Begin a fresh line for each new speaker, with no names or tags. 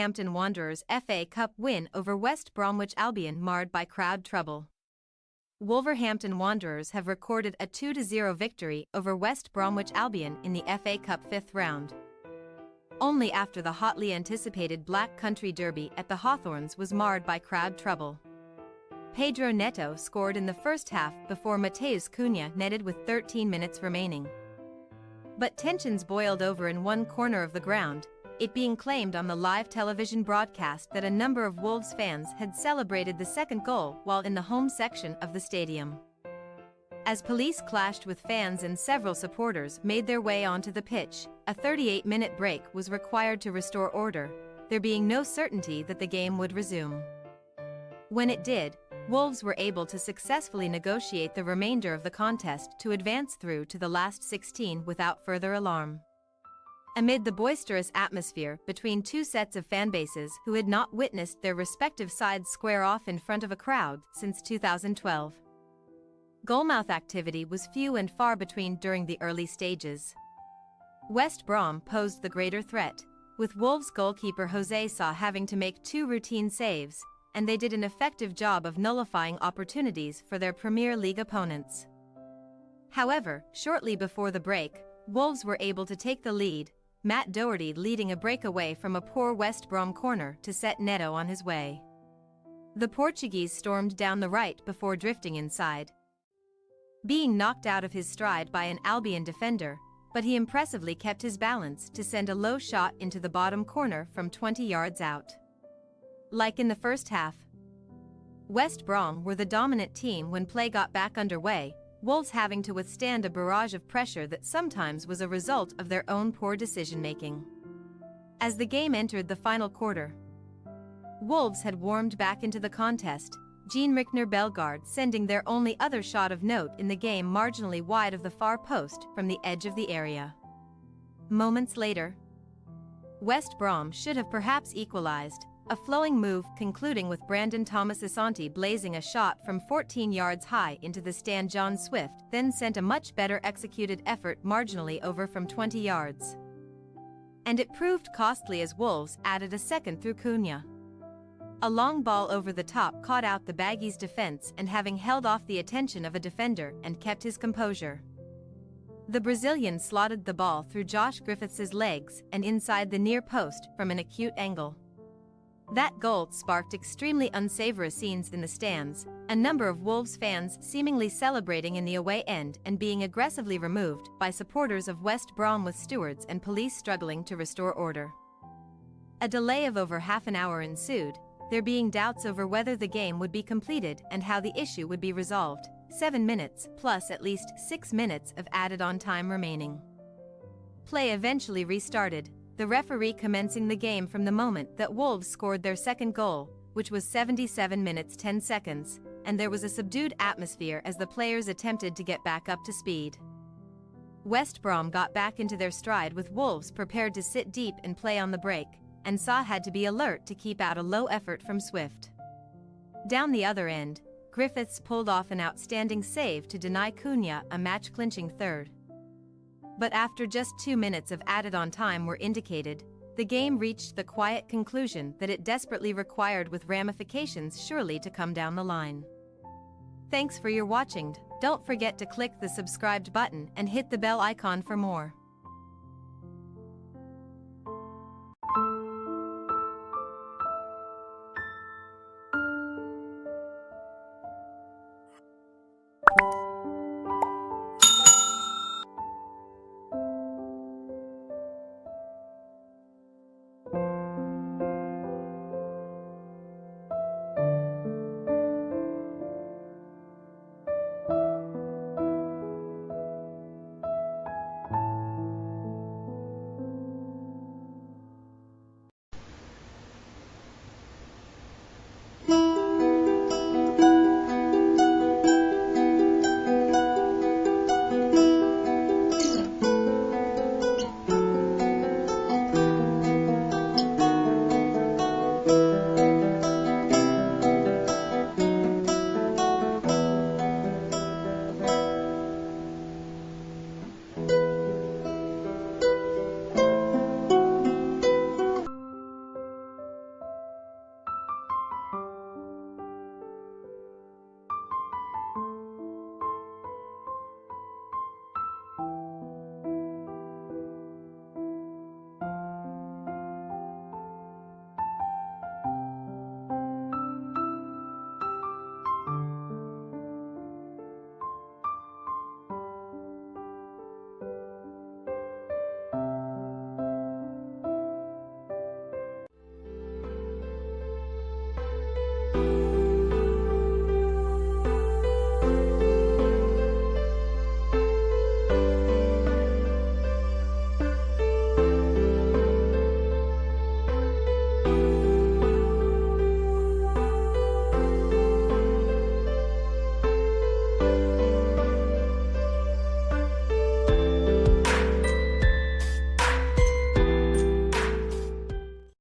Wolverhampton Wanderers FA Cup win over West Bromwich Albion marred by crowd trouble. Wolverhampton Wanderers have recorded a 2-0 victory over West Bromwich Albion in the FA Cup fifth round. Only after the hotly anticipated Black Country Derby at the Hawthorns was marred by crowd trouble. Pedro Neto scored in the first half before Matheus Cunha netted with 13 minutes remaining. But tensions boiled over in one corner of the ground, it being claimed on the live television broadcast that a number of Wolves fans had celebrated the second goal while in the home section of the stadium. As police clashed with fans and several supporters made their way onto the pitch, a 38-minute break was required to restore order, there being no certainty that the game would resume. When it did, Wolves were able to successfully negotiate the remainder of the contest to advance through to the last 16 without further alarm. Amid the boisterous atmosphere between two sets of fanbases who had not witnessed their respective sides square off in front of a crowd since 2012. Goalmouth activity was few and far between during the early stages. West Brom posed the greater threat, with Wolves goalkeeper Jose Sa having to make two routine saves, and they did an effective job of nullifying opportunities for their Premier League opponents. However, shortly before the break, Wolves were able to take the lead, Matt Doherty leading a breakaway from a poor West Brom corner to set Neto on his way. The Portuguese stormed down the right before drifting inside, being knocked out of his stride by an Albion defender, but he impressively kept his balance to send a low shot into the bottom corner from 20 yards out. Like in the first half, West Brom were the dominant team when play got back underway, Wolves having to withstand a barrage of pressure that sometimes was a result of their own poor decision-making. As the game entered the final quarter, Wolves had warmed back into the contest, Jean-Rickner Bellegarde sending their only other shot of note in the game marginally wide of the far post from the edge of the area. Moments later, West Brom should have perhaps equalized, a flowing move concluding with Brandon Thomas-Asante blazing a shot from 14 yards high into the stand. John Swift then sent a much better executed effort marginally over from 20 yards. And it proved costly as Wolves added a second through Cunha. A long ball over the top caught out the Baggies' defense and having held off the attention of a defender and kept his composure, the Brazilian slotted the ball through Josh Griffiths' legs and inside the near post from an acute angle. That goal sparked extremely unsavory scenes in the stands, a number of Wolves fans seemingly celebrating in the away end and being aggressively removed by supporters of West Brom with stewards and police struggling to restore order. A delay of over half an hour ensued, there being doubts over whether the game would be completed and how the issue would be resolved, 7 minutes plus at least 6 minutes of added-on time remaining. Play eventually restarted, the referee commencing the game from the moment that Wolves scored their second goal, which was 77 minutes 10 seconds, and there was a subdued atmosphere as the players attempted to get back up to speed. West Brom got back into their stride with Wolves prepared to sit deep and play on the break, and Sa had to be alert to keep out a low effort from Swift. Down the other end, Griffiths pulled off an outstanding save to deny Cunha a match-clinching third. But after just 2 minutes of added-on time were indicated, the game reached the quiet conclusion that it desperately required, with ramifications surely to come down the line. Thanks for your watching. Don't forget to click the subscribed button and hit the bell icon for more.